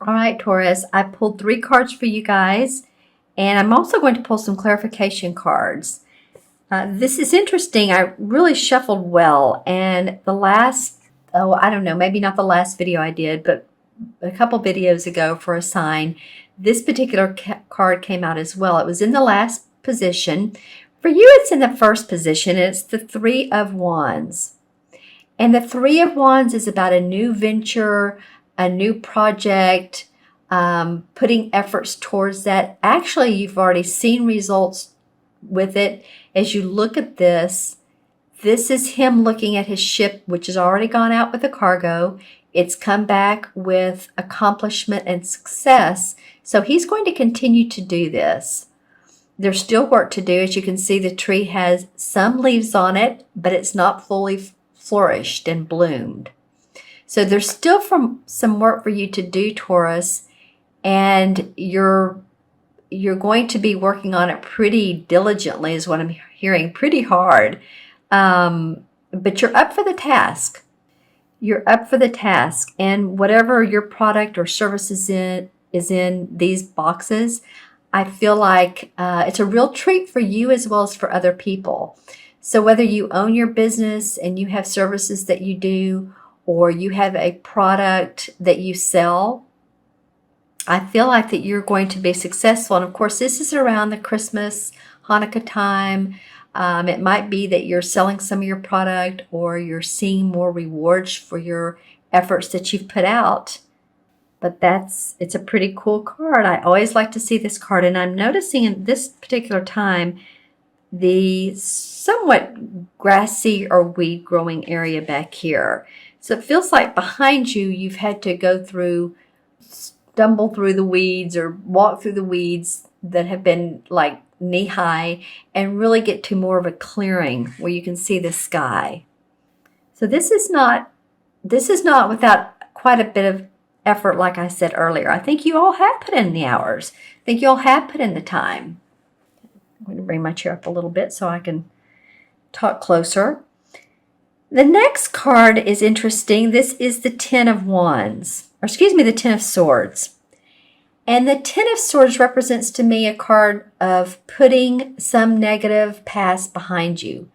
All right, Taurus, I pulled 3 cards for you guys, and I'm also going to pull some clarification cards. This is interesting. I really shuffled well, and the last, I don't know, maybe not the last video I did, but a couple videos ago for a sign, this particular card came out as well. It was in the last position. For you, it's in the first position, and it's the Three of Wands. And the Three of Wands is about a new venture, a new project, putting efforts towards that. Actually, you've already seen results with it. As you look at this, this is him looking at his ship, which has already gone out with the cargo. It's come back with accomplishment and success. So he's going to continue to do this. There's still work to do. As you can see, the tree has some leaves on it, but it's not fully flourished and bloomed. So there's still some work for you to do, Taurus, and you're going to be working on it pretty diligently, is what I'm hearing, pretty hard. But you're up for the task. You're up for the task, and whatever your product or service is in these boxes, I feel like it's a real treat for you as well as for other people. So whether you own your business and you have services that you do, or you have a product that you sell, I feel like that you're going to be successful. And of course, this is around the Christmas, Hanukkah time. It might be that you're selling some of your product, or you're seeing more rewards for your efforts that you've put out. But it's a pretty cool card. I always like to see this card, and I'm noticing in this particular time the somewhat grassy or weed growing area back here. So it feels like behind you, you've had to stumble through the weeds or walk through the weeds that have been like knee high, and really get to more of a clearing where you can see the sky. So this is not without quite a bit of effort, like I said earlier. I think you all have put in the hours. I think you all have put in the time. I'm going to bring my chair up a little bit so I can talk closer. The next card is interesting. This is the Ten of Wands, or excuse me, the Ten of Swords. And the Ten of Swords represents to me a card of putting some negative past behind you.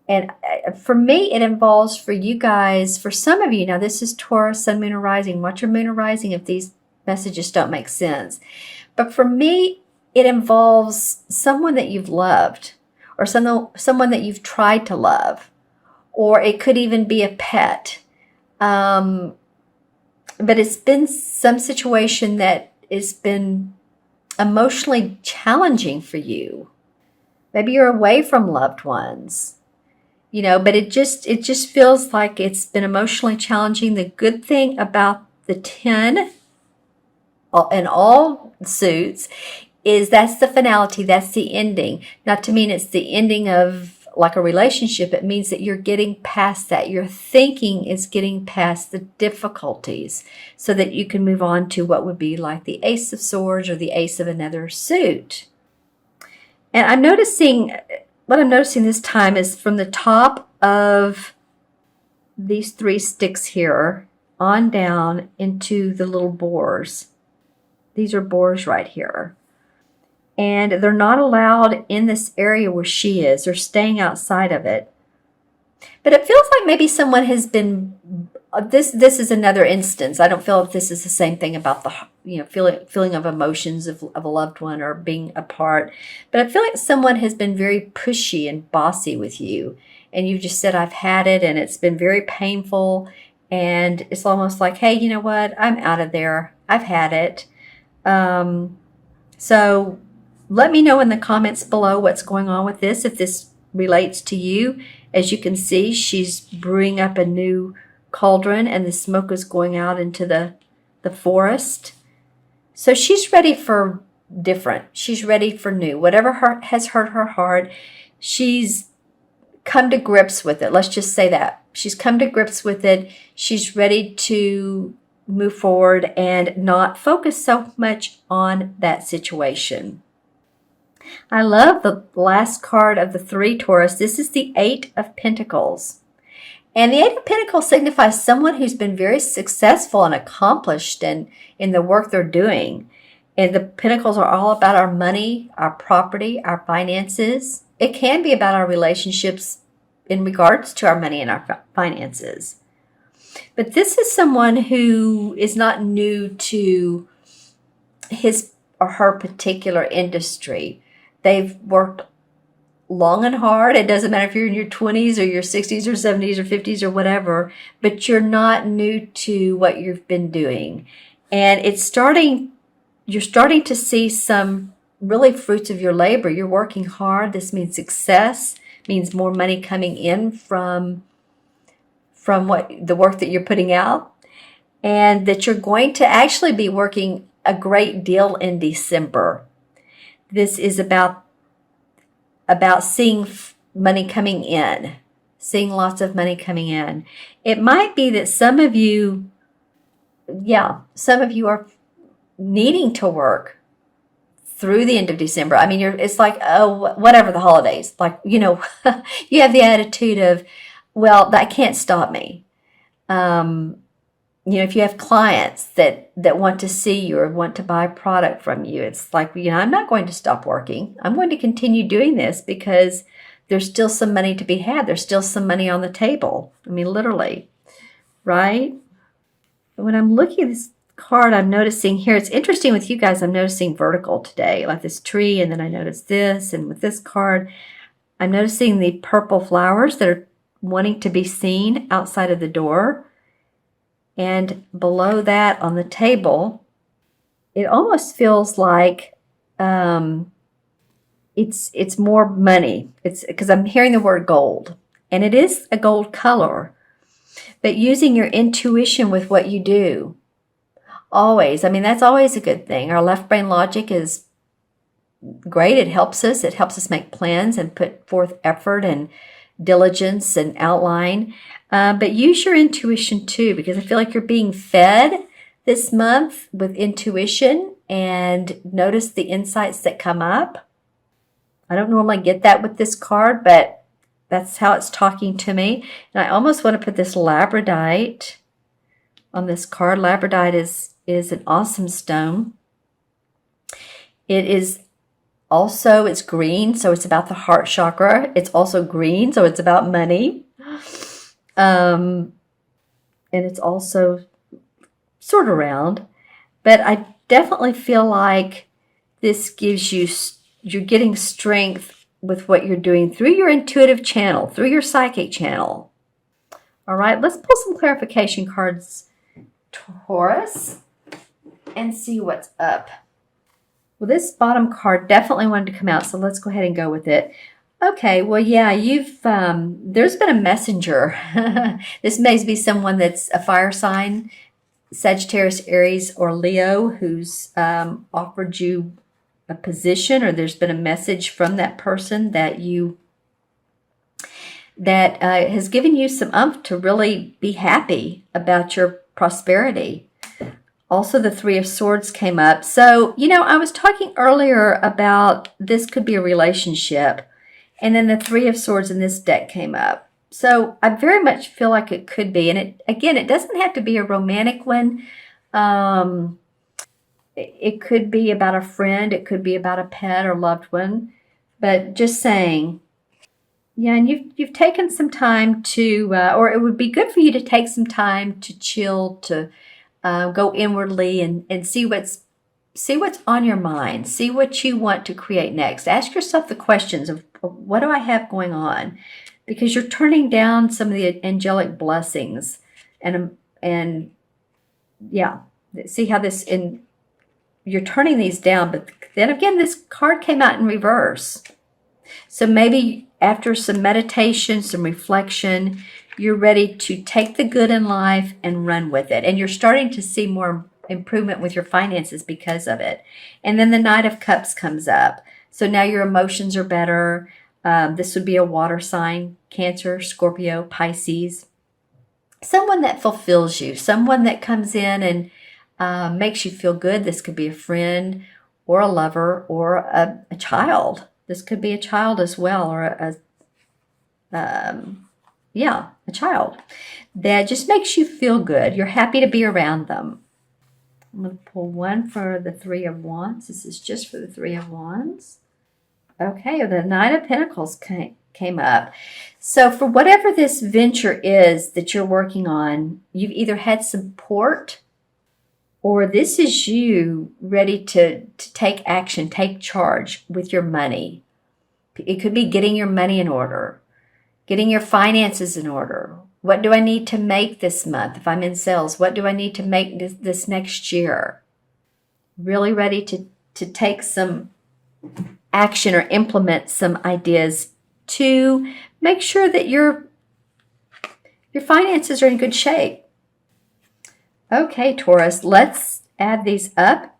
And for me, it involves, for you guys, for some of you, now this is Taurus, Sun, Moon, or Rising. Watch your Moon or Rising if these messages don't make sense. But for me, it involves someone that you've loved, or someone that you've tried to love, or it could even be a pet. But it's been some situation that has been emotionally challenging for you. Maybe you're away from loved ones, but it just feels like it's been emotionally challenging. The good thing about the 10 in all suits is that's the finality, that's the ending. Not to mean it's the ending of like a relationship. It means that you're getting past that. Your thinking is getting past the difficulties so that you can move on to what would be like the Ace of Swords or the Ace of another suit. And what I'm noticing this time is from the top of these 3 sticks here on down into the little boars. These are boars right here. And they're not allowed in this area where she is. They're staying outside of it. But it feels like maybe someone has been, this is another instance. I don't feel if this is the same thing about the feeling of emotions of a loved one or being apart. But I feel like someone has been very pushy and bossy with you. And you've just said, I've had it, and it's been very painful. And it's almost like, hey, you know what? I'm out of there. I've had it. So let me know in the comments below what's going on with this, if this relates to you. As you can see, she's brewing up a new cauldron, and the smoke is going out into the forest. So she's ready for different. She's ready for new. Whatever has hurt her heart, she's come to grips with it. Let's just say that. She's come to grips with it. She's ready to move forward and not focus so much on that situation. I love the last card of the 3, Taurus. This is the 8 of Pentacles. And the Eight of Pentacles signifies someone who's been very successful and accomplished in the work they're doing. And the Pentacles are all about our money, our property, our finances. It can be about our relationships in regards to our money and our finances. But this is someone who is not new to his or her particular industry. They've worked long and hard. It doesn't matter if you're in your 20s or your 60s or 70s or 50s or whatever, but you're not new to what you've been doing. And you're starting to see some really fruits of your labor. You're working hard. This means success, means more money coming in from what the work that you're putting out, and that you're going to actually be working a great deal in December. This is about seeing money coming in, seeing lots of money coming in. It might be that some of you are needing to work through the end of December. I mean, it's like, oh, whatever the holidays, like, you have the attitude of, well, that can't stop me. If you have clients that want to see you or want to buy product from you, it's like, I'm not going to stop working. I'm going to continue doing this because there's still some money to be had. There's still some money on the table. I mean, literally, right? When I'm looking at this card, I'm noticing here, it's interesting with you guys, I'm noticing vertical today, like this tree, and then I notice this, and with this card, I'm noticing the purple flowers that are wanting to be seen outside of the door. And below that on the table, it almost feels like it's more money. It's because I'm hearing the word gold, and it is a gold color. But using your intuition with what you do, always. I mean, that's always a good thing. Our left brain logic is great. It helps us. It helps us make plans and put forth effort and diligence and outline. But use your intuition too, because I feel like you're being fed this month with intuition, and notice the insights that come up. I don't normally get that with this card, but that's how it's talking to me. And I almost want to put this labradorite on this card. Labradorite is an awesome stone. It is also, it's green, so it's about the heart chakra. It's also green, so it's about money. And it's also sort of round. But I definitely feel like this gives you're getting strength with what you're doing through your intuitive channel, through your psychic channel. All right, let's pull some clarification cards, Taurus, and see what's up. Well, this bottom card definitely wanted to come out, so let's go ahead and go with it. Okay, well, yeah, there's been a messenger. This may be someone that's a fire sign, Sagittarius, Aries, or Leo, who's offered you a position, or there's been a message from that person that has given you some oomph to really be happy about your prosperity. Also, the Three of Swords came up. So, I was talking earlier about this could be a relationship, and then the Three of Swords in this deck came up. So I very much feel like it could be. And it doesn't have to be a romantic one. It could be about a friend. It could be about a pet or loved one. But just saying, yeah, and you've taken some time to, or it would be good for you to take some time to chill, to go inwardly and see what's on your mind. See what you want to create next. Ask yourself the questions of what do I have going on? Because you're turning down some of the angelic blessings, and yeah, see how you're turning these down. But then again, this card came out in reverse. So maybe after some meditation, some reflection, you're ready to take the good in life and run with it. And you're starting to see more improvement with your finances because of it. And then the Knight of Cups comes up. So now your emotions are better. This would be a water sign, Cancer, Scorpio, Pisces. Someone that fulfills you, someone that comes in and makes you feel good. This could be a friend or a lover or a child. This could be a child as well, or yeah. a child that just makes you feel good. You're happy to be around them. I'm going to pull one for the Three of Wands. This is just for the Three of Wands. Okay, the Nine of Pentacles came up. So for whatever this venture is that you're working on, you've either had support, or this is you ready to take action, take charge with your money. It could be getting your money in order, getting your finances in order. What do I need to make this month? If I'm in sales, what do I need to make this next year? Really ready to take some action or implement some ideas to make sure that your finances are in good shape. Okay, Taurus, let's add these up.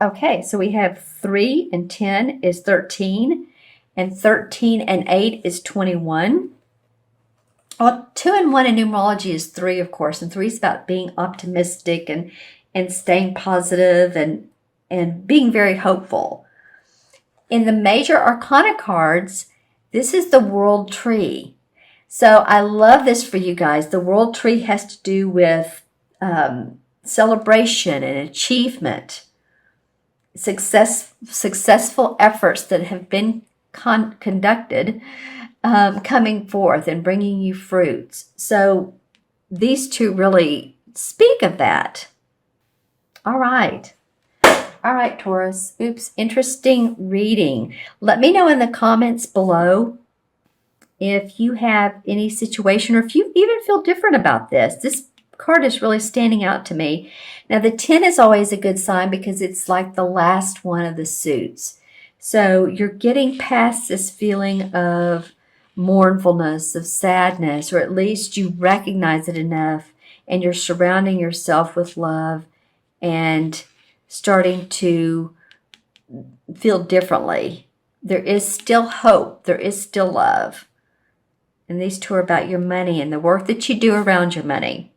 Okay, so we have 3 and 10 is 13, and 13 and 8 is 21. Well, 2 and 1 in numerology is 3, of course, and 3 is about being optimistic and staying positive and being very hopeful. In the major arcana cards, this is the World Tree. So I love this for you guys. The World Tree has to do with celebration and achievement, successful efforts that have been conducted, coming forth and bringing you fruits. So these two really speak of that. All right, Taurus. Oops, interesting reading. Let me know in the comments below if you have any situation, or if you even feel different about this. This card is really standing out to me. Now, the 10 is always a good sign because it's like the last one of the suits. So you're getting past this feeling of mournfulness, of sadness, or at least you recognize it enough and you're surrounding yourself with love and starting to feel differently. There is still hope. There is still love. And these two are about your money and the work that you do around your money.